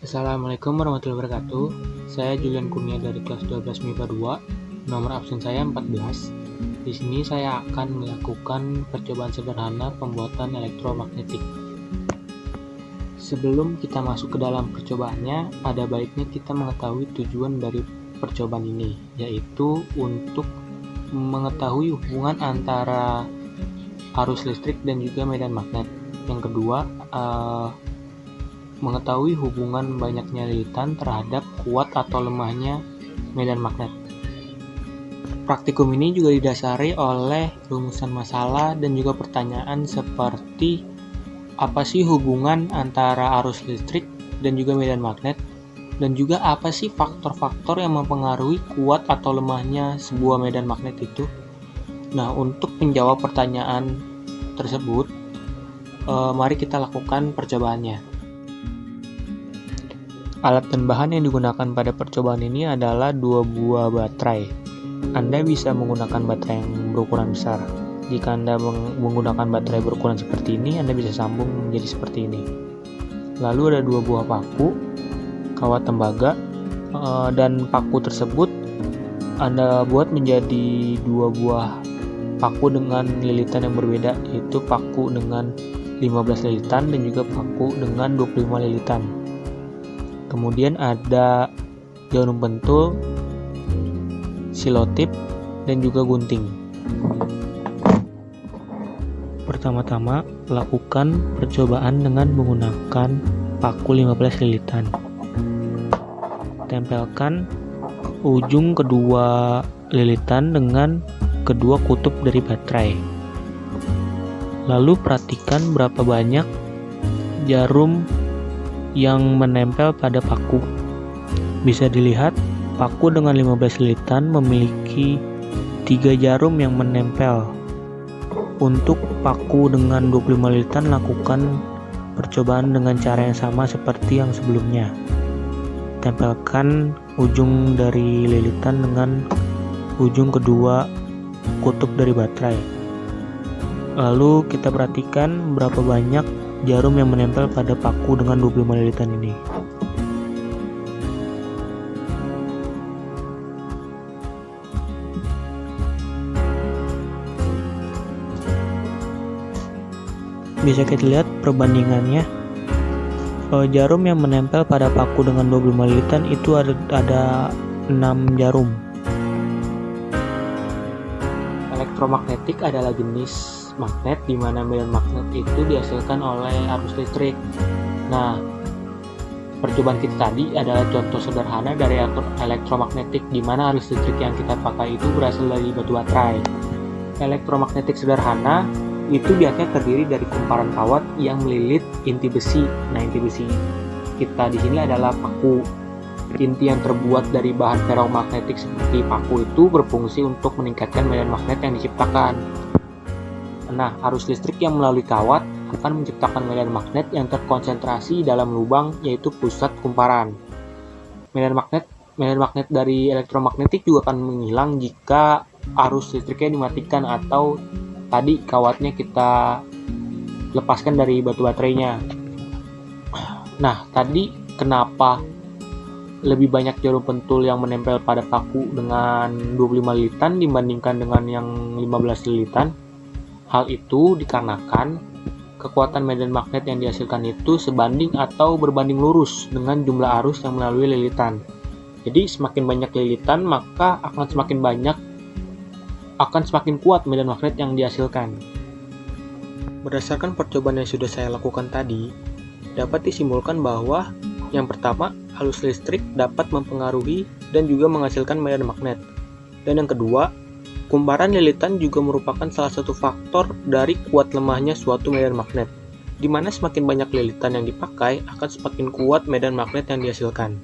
Assalamualaikum warahmatullahi wabarakatuh. Saya Julian Kurnia dari kelas 12 MIPA 2. Nomor absen saya 14. Di sini saya akan melakukan percobaan sederhana pembuatan elektromagnetik. Sebelum kita masuk ke dalam percobaannya, ada baiknya kita mengetahui tujuan dari percobaan ini, yaitu untuk mengetahui hubungan antara arus listrik dan juga medan magnet. Yang kedua, mengetahui hubungan banyaknya lilitan terhadap kuat atau lemahnya medan magnet. Praktikum ini juga didasari oleh rumusan masalah dan juga pertanyaan seperti apa sih hubungan antara arus listrik dan juga medan magnet, dan juga apa sih faktor-faktor yang mempengaruhi kuat atau lemahnya sebuah medan magnet itu. Nah, untuk menjawab pertanyaan tersebut, mari kita lakukan percobaannya. Alat dan bahan yang digunakan pada percobaan ini adalah 2 buah baterai. Anda bisa menggunakan baterai yang berukuran besar. Jika Anda menggunakan baterai berukuran seperti ini, Anda bisa sambung menjadi seperti ini. Lalu ada 2 buah paku, kawat tembaga, dan paku tersebut Anda buat menjadi 2 buah paku dengan lilitan yang berbeda, yaitu paku dengan 15 lilitan dan juga paku dengan 25 lilitan. Kemudian ada jarum pentul, silotip, dan juga gunting. Pertama-tama, lakukan percobaan dengan menggunakan paku 15 lilitan. Tempelkan ujung kedua lilitan dengan kedua kutub dari baterai. Lalu perhatikan berapa banyak jarum yang menempel pada paku. Bisa dilihat, paku dengan 15 lilitan memiliki 3 jarum yang menempel. Untuk paku dengan 25 lilitan, lakukan percobaan dengan cara yang sama seperti yang sebelumnya. Tempelkan ujung dari lilitan dengan ujung kedua kutub dari baterai. Lalu kita perhatikan berapa banyak jarum yang menempel pada paku dengan 25 lilitan ini. Bisa kita lihat perbandingannya. Jarum yang menempel pada paku dengan 25 lilitan itu ada 6 jarum. Elektromagnetik adalah jenis magnet di mana medan magnet itu dihasilkan oleh arus listrik. Nah, percobaan kita tadi adalah contoh sederhana dari elektromagnetik di mana arus listrik yang kita pakai itu berasal dari batu baterai. Elektromagnetik sederhana itu biasanya terdiri dari kumparan kawat yang melilit inti besi. Nah, inti besi kita di sini adalah paku. Inti yang terbuat dari bahan ferromagnetik seperti paku itu berfungsi untuk meningkatkan medan magnet yang diciptakan. Nah, arus listrik yang melalui kawat akan menciptakan medan magnet yang terkonsentrasi dalam lubang, yaitu pusat kumparan. Medan magnet dari elektromagnetik juga akan menghilang jika arus listriknya dimatikan atau tadi kawatnya kita lepaskan dari batu baterainya. Nah, tadi kenapa lebih banyak jarum pentul yang menempel pada paku dengan 25 lilitan dibandingkan dengan yang 15 lilitan? Hal itu dikarenakan kekuatan medan magnet yang dihasilkan itu sebanding atau berbanding lurus dengan jumlah arus yang melalui lilitan. Jadi semakin banyak lilitan, maka akan semakin kuat medan magnet yang dihasilkan. Berdasarkan percobaan yang sudah saya lakukan tadi, dapat disimpulkan bahwa yang pertama, arus listrik dapat mempengaruhi dan juga menghasilkan medan magnet. Dan yang kedua, kumparan lilitan juga merupakan salah satu faktor dari kuat lemahnya suatu medan magnet, di mana semakin banyak lilitan yang dipakai akan semakin kuat medan magnet yang dihasilkan.